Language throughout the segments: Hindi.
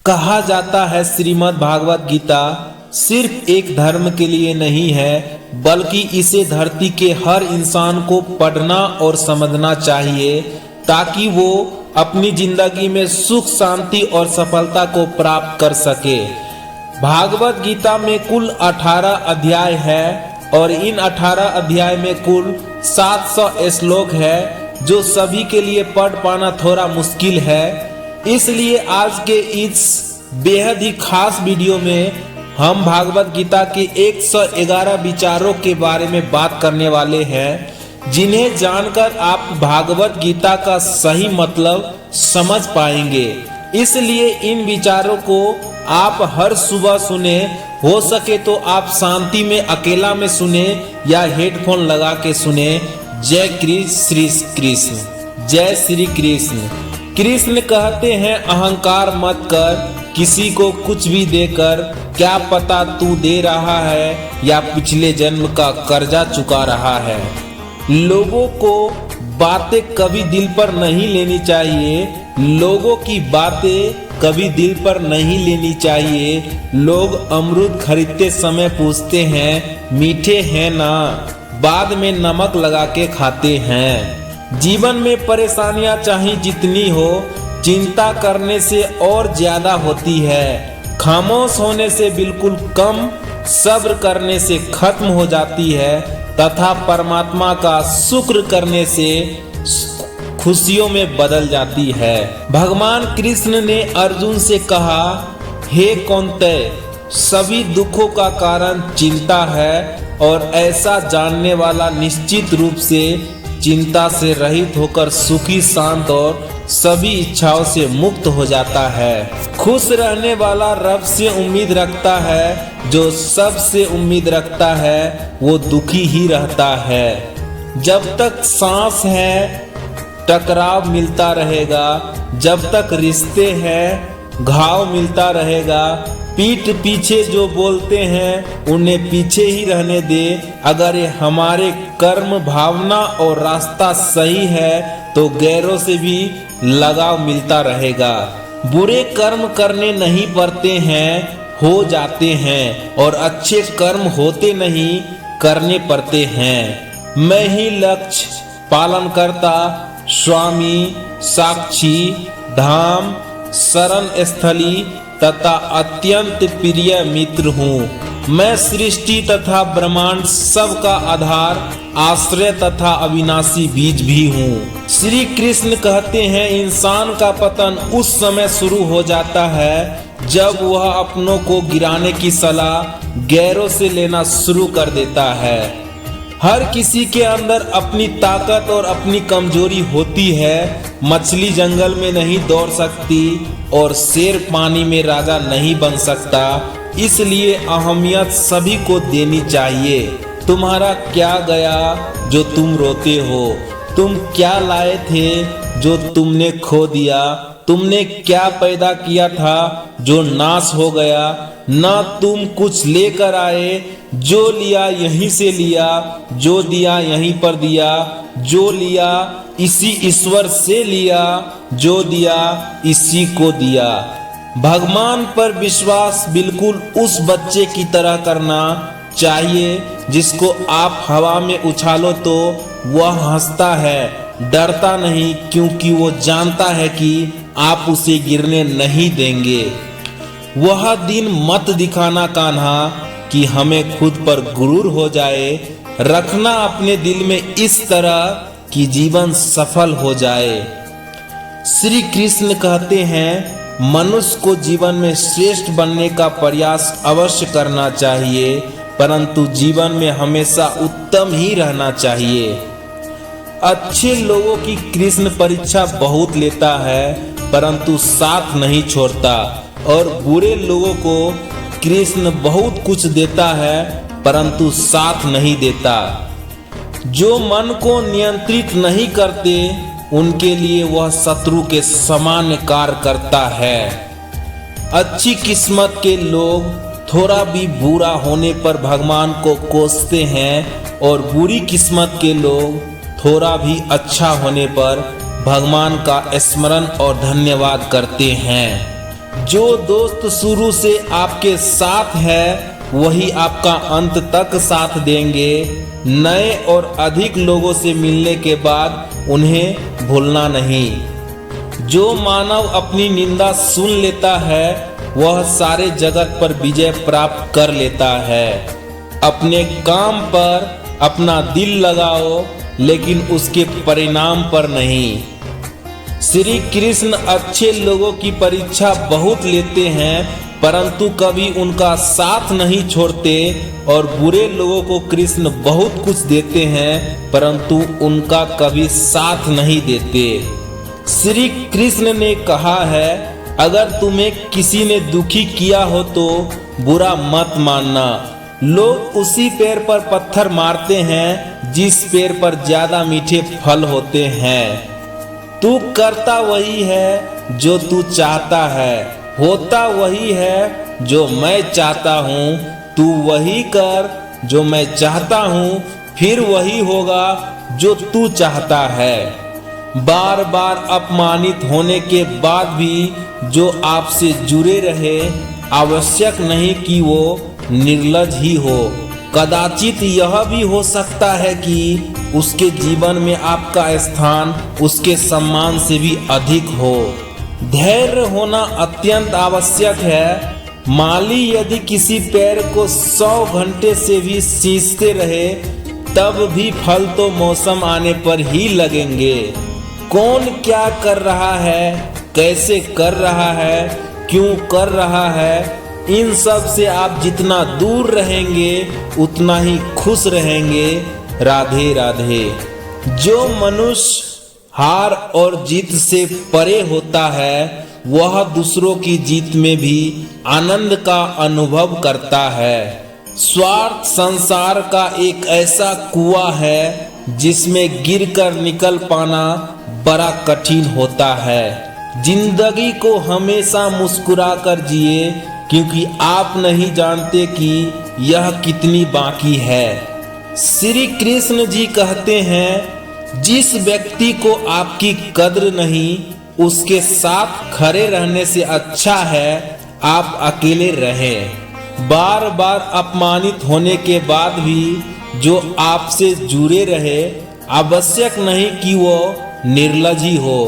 कहा जाता है श्रीमद् भागवत गीता सिर्फ एक धर्म के लिए नहीं है, बल्कि इसे धरती के हर इंसान को पढ़ना और समझना चाहिए ताकि वो अपनी जिंदगी में सुख, शांति और सफलता को प्राप्त कर सके। भागवत गीता में कुल 18 अध्याय है और इन 18 अध्याय में कुल 700 श्लोक है, जो सभी के लिए पढ़ पाना थोड़ा मुश्किल है। इसलिए आज के इस बेहद ही खास वीडियो में हम भागवत गीता के 111 विचारों के बारे में बात करने वाले हैं, जिन्हें जानकर आप भागवत गीता का सही मतलब समझ पाएंगे। इसलिए इन विचारों को आप हर सुबह सुने, हो सके तो आप शांति में अकेला में सुने या हेडफोन लगा के सुने। जय श्री कृष्ण। जय श्री कृष्ण। कृष्ण कहते हैं, अहंकार मत कर, किसी को कुछ भी देकर, क्या पता तू दे रहा है या पिछले जन्म का कर्जा चुका रहा है। लोगों को बातें कभी दिल पर नहीं लेनी चाहिए। लोगों की बातें कभी दिल पर नहीं लेनी चाहिए। लोग अमरूद खरीदते समय पूछते हैं मीठे हैं ना, बाद में नमक लगा के खाते हैं। जीवन में परेशानियां चाहे जितनी हो, चिंता करने से और ज्यादा होती है। खामोश होने से बिल्कुल कम, सब्र करने से खत्म हो जाती है तथा परमात्मा का शुक्र करने से खुशियों में बदल जाती है। भगवान कृष्ण ने अर्जुन से कहा, हे कौन्तेय, सभी दुखों का कारण चिंता है और ऐसा जानने वाला निश्चित रूप से चिंता से रहित होकर सुखी, शांत और सभी इच्छाओं से मुक्त हो जाता है। खुश रहने वाला रब से उम्मीद रखता है, जो सब से उम्मीद रखता है वो दुखी ही रहता है। जब तक सांस है टकराव मिलता रहेगा, जब तक रिश्ते हैं घाव मिलता रहेगा। पीठ पीछे जो बोलते हैं उन्हें पीछे ही रहने दे। अगर ये हमारे कर्म, भावना और रास्ता सही है तो गैरों से भी लगाव मिलता रहेगा। बुरे कर्म करने नहीं पड़ते हैं, हो जाते हैं, और अच्छे कर्म होते नहीं, करने पड़ते हैं। मैं ही लक्ष्य पालन करता, स्वामी, साक्षी, धाम, शरण स्थली तथा अत्यंत प्रिय मित्र हूँ। मैं सृष्टि तथा ब्रह्मांड सबका आधार, आश्रय तथा अविनाशी बीज भी हूँ। श्री कृष्ण कहते हैं, इंसान का पतन उस समय शुरू हो जाता है जब वह अपनों को गिराने की सलाह गैरों से लेना शुरू कर देता है। हर किसी के अंदर अपनी ताकत और अपनी कमजोरी होती है। मछली जंगल में नहीं दौड़ सकती और शेर पानी में राजा नहीं बन सकता। इसलिए अहमियत सभी को देनी चाहिए। तुम्हारा क्या गया जो तुम रोते हो? तुम क्या लाए थे जो तुमने खो दिया? तुमने क्या पैदा किया था जो नाश हो गया? न तुम कुछ लेकर आए, जो लिया यहीं से लिया, जो दिया यहीं पर दिया, जो लिया इसी ईश्वर से लिया, जो दिया इसी को दिया। भगवान पर विश्वास बिल्कुल उस बच्चे की तरह करना चाहिए जिसको आप हवा में उछालो तो वह हंसता है, डरता नहीं, क्योंकि वो जानता है कि आप उसे गिरने नहीं देंगे। वह दिन मत दिखाना कान्हा कि हमें खुद पर गुरूर हो जाए। रखना अपने दिल में इस तरह कि जीवन सफल हो जाए। श्री कृष्ण कहते हैं, मनुष्य को जीवन में श्रेष्ठ बनने का प्रयास अवश्य करना चाहिए, परंतु जीवन में हमेशा उत्तम ही रहना चाहिए। अच्छे लोगों की कृष्ण परीक्षा बहुत लेता है, परंतु साथ नहीं छोड़ता, और बुरे लोगों को कृष्ण बहुत कुछ देता है, परंतु साथ नहीं देता। जो मन को नियंत्रित नहीं करते, उनके लिए वह शत्रु के समान कार्य करता है। अच्छी किस्मत के लोग थोड़ा भी बुरा होने पर भगवान को कोसते हैं, और बुरी किस्मत के लोग थोड़ा भी अच्छा होने पर भगवान का स्मरण और धन्यवाद करते हैं। जो दोस्त शुरू से आपके साथ है वही आपका अंत तक साथ देंगे। नए और अधिक लोगों से मिलने के बाद उन्हें भूलना नहीं। जो मानव अपनी निंदा सुन लेता है वह सारे जगत पर विजय प्राप्त कर लेता है। अपने काम पर अपना दिल लगाओ लेकिन उसके परिणाम पर नहीं। श्री कृष्ण अच्छे लोगों की परीक्षा बहुत लेते हैं परंतु कभी उनका साथ नहीं छोड़ते, और बुरे लोगों को कृष्ण बहुत कुछ देते हैं परंतु उनका कभी साथ नहीं देते। श्री कृष्ण ने कहा है, अगर तुम्हें किसी ने दुखी किया हो तो बुरा मत मानना। लोग उसी पेड़ पर पत्थर मारते हैं जिस पेड़ पर ज्यादा मीठे फल होते हैं। तू करता वही है जो तू चाहता है, होता वही है जो मैं चाहता हूँ। तू वही कर जो मैं चाहता हूँ, फिर वही होगा जो तू चाहता है। बार बार अपमानित होने के बाद भी जो आपसे जुड़े रहे, आवश्यक नहीं कि वो निर्लज ही हो। कदाचित यह भी हो सकता है कि उसके जीवन में आपका स्थान उसके सम्मान से भी अधिक हो। धैर्य होना अत्यंत आवश्यक है। माली यदि किसी पेड़ को 100 घंटे से भी सींचते रहे तब भी फल तो मौसम आने पर ही लगेंगे। कौन क्या कर रहा है, कैसे कर रहा है, क्यों कर रहा है, इन सब से आप जितना दूर रहेंगे उतना ही खुश रहेंगे। राधे राधे। जो मनुष्य हार और जीत से परे होता है वह दूसरों की जीत में भी आनंद का अनुभव करता है। स्वार्थ संसार का एक ऐसा कुआं है जिसमें गिरकर निकल पाना बड़ा कठिन होता है। जिंदगी को हमेशा मुस्कुरा कर जिए क्योंकि आप नहीं जानते कि यह कितनी बाकी है। श्री कृष्ण जी कहते हैं, जिस व्यक्ति को आपकी कद्र नहीं उसके साथ खड़े रहने से अच्छा है आप अकेले रहें। बार बार अपमानित होने के बाद भी जो आपसे जुड़े रहे, आवश्यक नहीं कि वो निर्लज ही हो।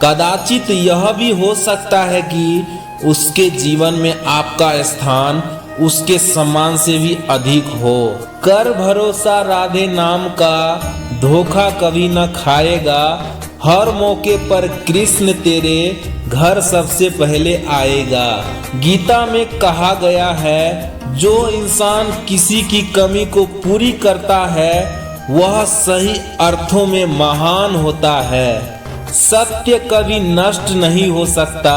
कदाचित यह भी हो सकता है कि उसके जीवन में आपका स्थान उसके सम्मान से भी अधिक हो। कर भरोसा राधे नाम का, धोखा कभी न खाएगा। हर मौके पर कृष्ण तेरे घर सबसे पहले आएगा। गीता में कहा गया है, जो इंसान किसी की कमी को पूरी करता है वह सही अर्थों में महान होता है। सत्य कभी नष्ट नहीं हो सकता।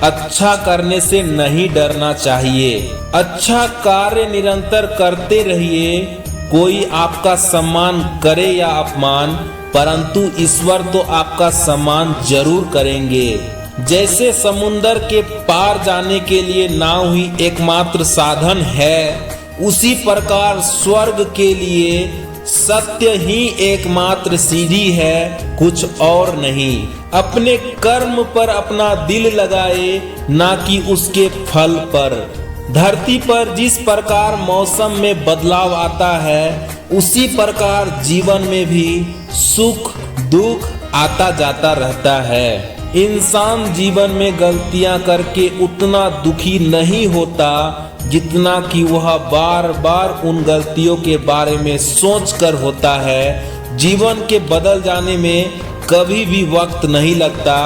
अच्छा करने से नहीं डरना चाहिए। अच्छा कार्य निरंतर करते रहिए। कोई आपका सम्मान करे या अपमान, परंतु ईश्वर तो आपका सम्मान जरूर करेंगे। जैसे समुंदर के पार जाने के लिए नाव ही एकमात्र साधन है, उसी प्रकार स्वर्ग के लिए सत्य ही एकमात्र सीढ़ी है, कुछ और नहीं। अपने कर्म पर अपना दिल लगाए, ना कि उसके फल पर। धरती पर जिस प्रकार मौसम में बदलाव आता है, उसी प्रकार जीवन में भी सुख दुख आता जाता रहता है। इंसान जीवन में गलतियां करके उतना दुखी नहीं होता जितना कि वह बार बार उन गलतियों के बारे में सोचकर होता है। जीवन के बदल जाने में कभी भी वक्त नहीं लगता,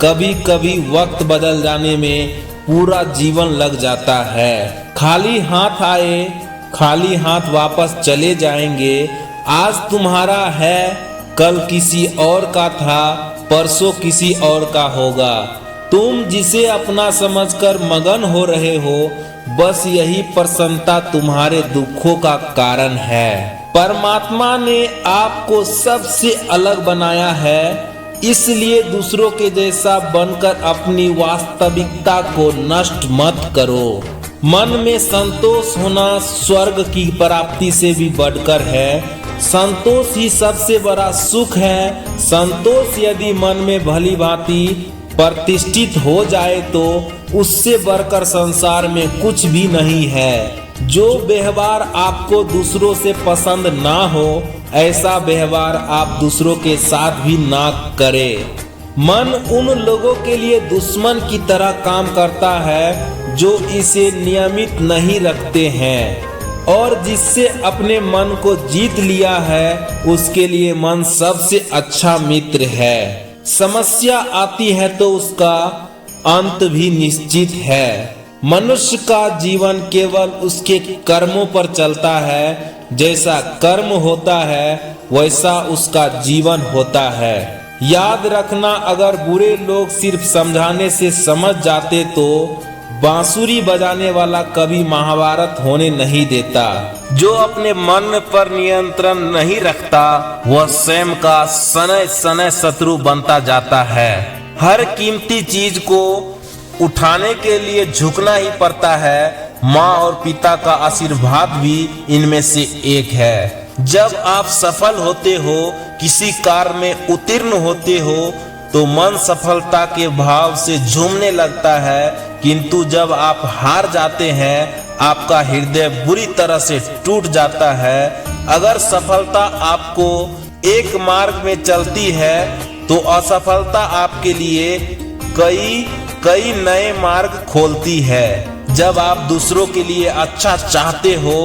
कभी कभी वक्त बदल जाने में पूरा जीवन लग जाता है। खाली हाथ आए खाली हाथ वापस चले जाएंगे। आज तुम्हारा है, कल किसी और का था, परसों किसी और का होगा। तुम जिसे अपना समझकर मगन हो रहे हो, बस यही प्रसन्नता तुम्हारे दुखों का कारण है। परमात्मा ने आपको सबसे अलग बनाया है, इसलिए दूसरों के जैसा बनकर अपनी वास्तविकता को नष्ट मत करो। मन में संतोष होना स्वर्ग की प्राप्ति से भी बढ़कर है। संतोष ही सबसे बड़ा सुख है। संतोष यदि मन में भली भांति प्रतिष्ठित हो जाए तो उससे बढ़कर संसार में कुछ भी नहीं है। जो व्यवहार आपको दूसरों से पसंद ना हो, ऐसा व्यवहार आप दूसरों के साथ भी ना करें। मन उन लोगों के लिए दुश्मन की तरह काम करता है जो इसे नियमित नहीं रखते हैं, और जिससे अपने मन को जीत लिया है उसके लिए मन सबसे अच्छा मित्र है। समस्या आती है तो उसका अंत भी निश्चित है। मनुष्य का जीवन केवल उसके कर्मों पर चलता है। जैसा कर्म होता है वैसा उसका जीवन होता है। याद रखना, अगर बुरे लोग सिर्फ समझाने से समझ जाते तो बांसुरी बजाने वाला कभी महाभारत होने नहीं देता। जो अपने मन पर नियंत्रण नहीं रखता वह स्वयं का सनय सनय शत्रु बनता जाता है। हर कीमती चीज को उठाने के लिए झुकना ही पड़ता है। माँ और पिता का आशीर्वाद भी इनमें से एक है। जब आप सफल होते हो, किसी कार्य में उत्तीर्ण होते हो, तो मन सफलता के भाव से झूमने लगता है, किंतु जब आप हार जाते हैं आपका हृदय बुरी तरह से टूट जाता है। अगर सफलता आपको एक मार्ग में चलती है तो असफलता आपके लिए कई नए मार्ग खोलती है। जब आप दूसरों के लिए अच्छा चाहते हो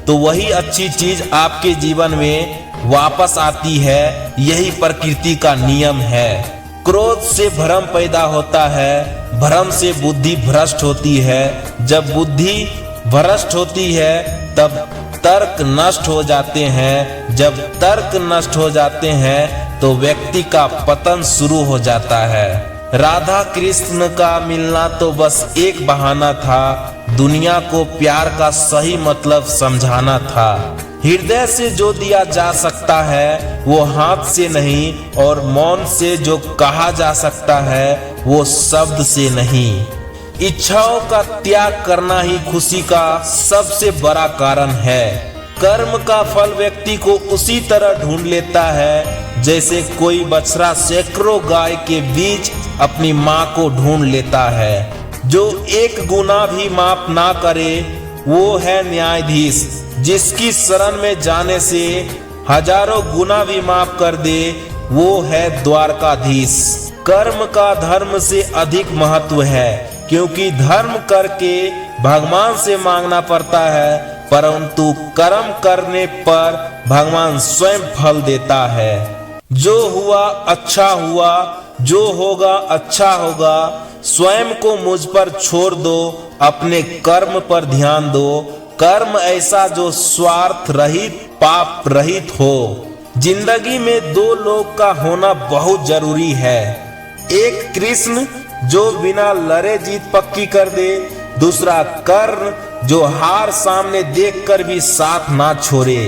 तो वही अच्छी चीज आपके जीवन में वापस आती है। यही प्रकृति का नियम है। क्रोध से भ्रम पैदा होता है, भ्रम से बुद्धि भ्रष्ट होती है। जब बुद्धि भ्रष्ट होती है तब तर्क नष्ट हो जाते हैं। जब तर्क नष्ट हो जाते हैं तो व्यक्ति का पतन शुरू हो जाता है। राधा कृष्ण का मिलना तो बस एक बहाना था, दुनिया को प्यार का सही मतलब समझाना था। हृदय से जो दिया जा सकता है वो हाथ से नहीं, और मौन से जो कहा जा सकता है वो शब्द से नहीं। इच्छाओं का त्याग करना ही खुशी का सबसे बड़ा कारण है। कर्म का फल व्यक्ति को उसी तरह ढूंढ लेता है जैसे कोई बछड़ा सैकड़ों गाय के बीच अपनी माँ को ढूंढ लेता है। जो एक गुना भी माफ ना करे वो है न्यायाधीश, जिसकी शरण में जाने से हजारों गुना भी माफ कर दे वो है द्वारकाधीश। कर्म का धर्म से अधिक महत्व है, क्योंकि धर्म करके भगवान से मांगना पड़ता है, परंतु कर्म करने पर भगवान स्वयं फल देता है। जो हुआ अच्छा हुआ, जो होगा अच्छा होगा। स्वयं को मुझ पर छोड़ दो, अपने कर्म पर ध्यान दो। कर्म ऐसा जो स्वार्थ रहित, पाप रहित हो। जिंदगी में दो लोग का होना बहुत जरूरी है। एक कृष्ण जो बिना लड़े जीत पक्की कर दे, दूसरा कर्ण जो हार सामने देखकर भी साथ ना छोड़े।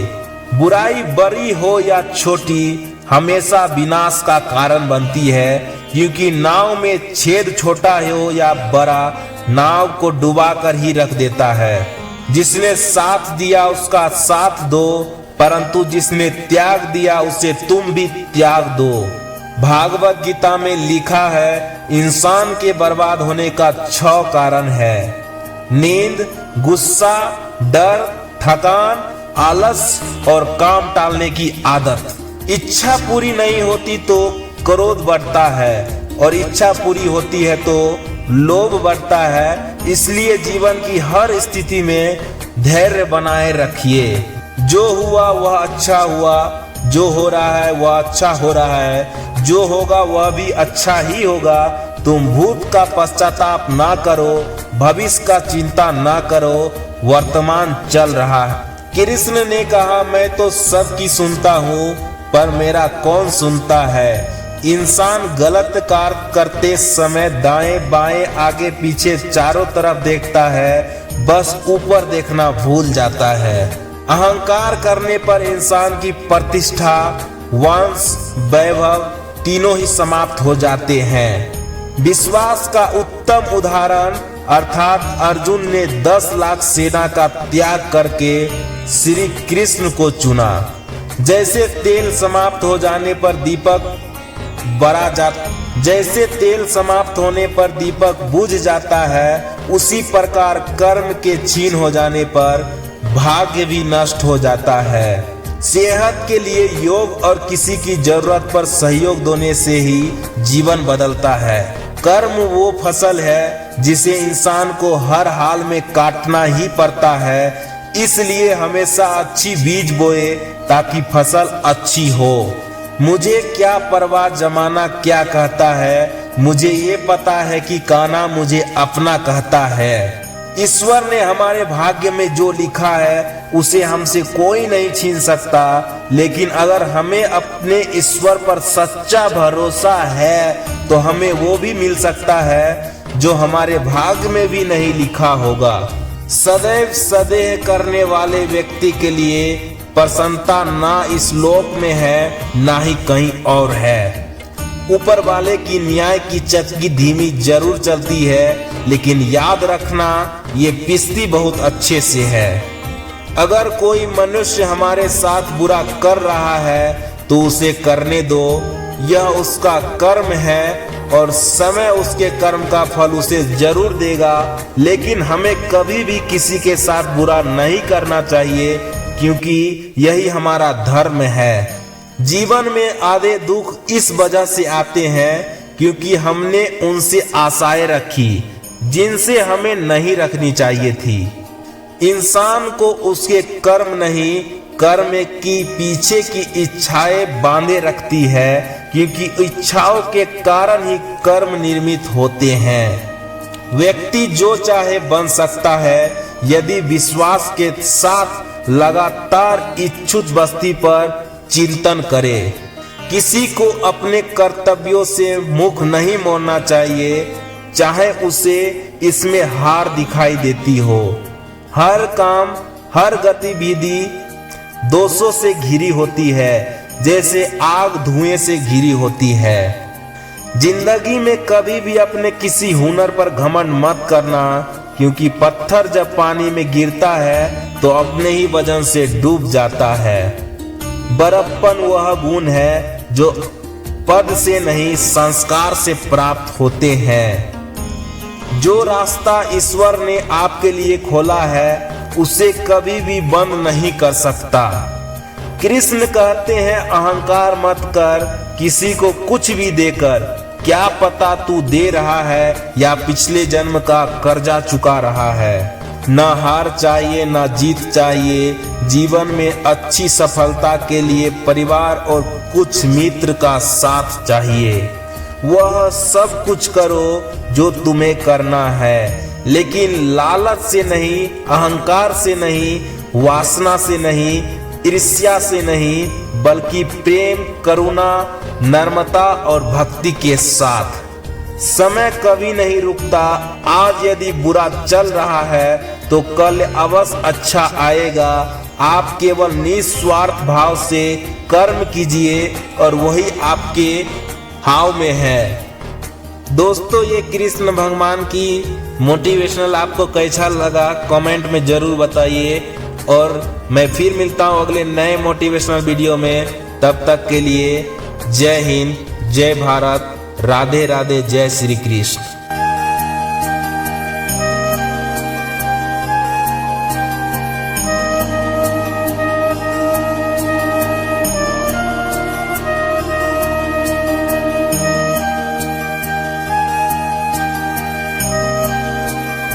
बुराई बड़ी हो या छोटी हमेशा विनाश का कारण बनती है, क्योंकि नाव में छेद छोटा हो या बड़ा नाव को डुबा कर ही रख देता है। जिसने साथ दिया उसका साथ दो, परंतु जिसने त्याग दिया उसे तुम भी त्याग दो। भागवत गीता में लिखा है, इंसान के बर्बाद होने का 6 कारण है। नींद, गुस्सा, डर, थकान, आलस और काम टालने की आदत। इच्छा पूरी नहीं होती तो क्रोध बढ़ता है, और इच्छा पूरी होती है तो लोभ बढ़ता है। इसलिए जीवन की हर स्थिति में धैर्य बनाए रखिए। जो हुआ वह अच्छा हुआ, जो हो रहा है वह अच्छा हो रहा है, जो होगा वह भी अच्छा ही होगा। तुम भूत का पश्चाताप ना करो, भविष्य का चिंता ना करो, वर्तमान चल रहा है। कृष्ण ने कहा, मैं तो सबकी सुनता हूँ पर मेरा कौन सुनता है। इंसान गलत कार्य करते समय दाएं बाएं आगे पीछे चारों तरफ देखता है, बस ऊपर देखना भूल जाता है। अहंकार करने पर इंसान की प्रतिष्ठा, वंश, वैभव तीनों ही समाप्त हो जाते हैं। विश्वास का उत्तम उदाहरण अर्थात अर्जुन ने 10 लाख सेना का त्याग करके श्री कृष्ण को चुना। जैसे तेल समाप्त हो जाने पर दीपक जैसे तेल समाप्त होने पर दीपक बुझ जाता है, उसी प्रकार कर्म के क्षीण हो जाने पर भाग्य भी नष्ट हो जाता है। सेहत के लिए योग और किसी की जरूरत पर सहयोग देने से ही जीवन बदलता है। कर्म वो फसल है जिसे इंसान को हर हाल में काटना ही पड़ता है, इसलिए हमेशा अच्छी बीज बोए ताकि फसल अच्छी हो। मुझे क्या परवाह जमाना क्या कहता है, मुझे ये पता है कि कान्हा मुझे अपना कहता है। ईश्वर ने हमारे भाग्य में जो लिखा है उसे हमसे कोई नहीं छीन सकता, लेकिन अगर हमें अपने ईश्वर पर सच्चा भरोसा है तो हमें वो भी मिल सकता है जो हमारे भाग्य में भी नहीं लिखा होगा। सदैव सदेह करने वाले व्यक्ति के लिए प्रसन्नता ना इस लोक में है ना ही कहीं और है। ऊपर वाले की न्याय की चक्की धीमी जरूर चलती है, लेकिन याद रखना ये पिसती बहुत अच्छे से है। अगर कोई मनुष्य हमारे साथ बुरा कर रहा है तो उसे करने दो, यह उसका कर्म है और समय उसके कर्म का फल उसे जरूर देगा। लेकिन हमें कभी भी किसी के साथ बुरा नहीं करना चाहिए, क्योंकि यही हमारा धर्म है। जीवन में आधे दुख इस वजह से आते हैं क्योंकि हमने उनसे आशाएं रखी जिनसे हमें नहीं रखनी चाहिए थी। इंसान को उसके कर्म नहीं, कर्म की पीछे की इच्छाएं बांधे रखती है, क्योंकि इच्छाओं के कारण ही कर्म निर्मित होते हैं। व्यक्ति जो चाहे बन सकता है यदि विश्वास के साथ लगातार इच्छुक बस्ती पर चिंतन करे। किसी को अपने कर्तव्यों से मुख नहीं मोड़ना चाहिए, चाहे उसे इसमें हार दिखाई देती हो। हर काम, हर गतिविधि दोषों से घिरी होती है, जैसे आग धुएं से घिरी होती है। जिंदगी में कभी भी अपने किसी हुनर पर घमंड मत करना, क्योंकि पत्थर जब पानी में गिरता है तो अपने ही वजन से डूब जाता है। बड़प्पन वह गुण है जो पद से नहीं संस्कार से प्राप्त होते हैं। जो रास्ता ईश्वर ने आपके लिए खोला है उसे कभी भी बंद नहीं कर सकता। कृष्ण कहते हैं अहंकार मत कर किसी को कुछ भी देकर, क्या पता तू दे रहा है या पिछले जन्म का कर्जा चुका रहा है। ना हार चाहिए ना जीत चाहिए। जीवन में अच्छी सफलता के लिए परिवार और कुछ मित्र का साथ चाहिए। वह सब कुछ करो जो तुम्हें करना है, लेकिन लालच से नहीं, अहंकार से नहीं, वासना से नहीं, ईर्ष्या से नहीं, बल्कि प्रेम, करुणा, नम्रता और भक्ति के साथ। समय कभी नहीं रुकता। आज यदि बुरा चल रहा है तो कल अवश्य अच्छा आएगा। आप केवल निस्वार्थ भाव से कर्म कीजिए और वही आपके हाव में है। दोस्तों, ये कृष्ण भगवान की मोटिवेशनल आपको कैसा लगा कमेंट में जरूर बताइए, और मैं फिर मिलता हूँ अगले नए मोटिवेशनल वीडियो में। तब तक के लिए जय हिंद, जय भारत, राधे राधे, जय श्री कृष्ण।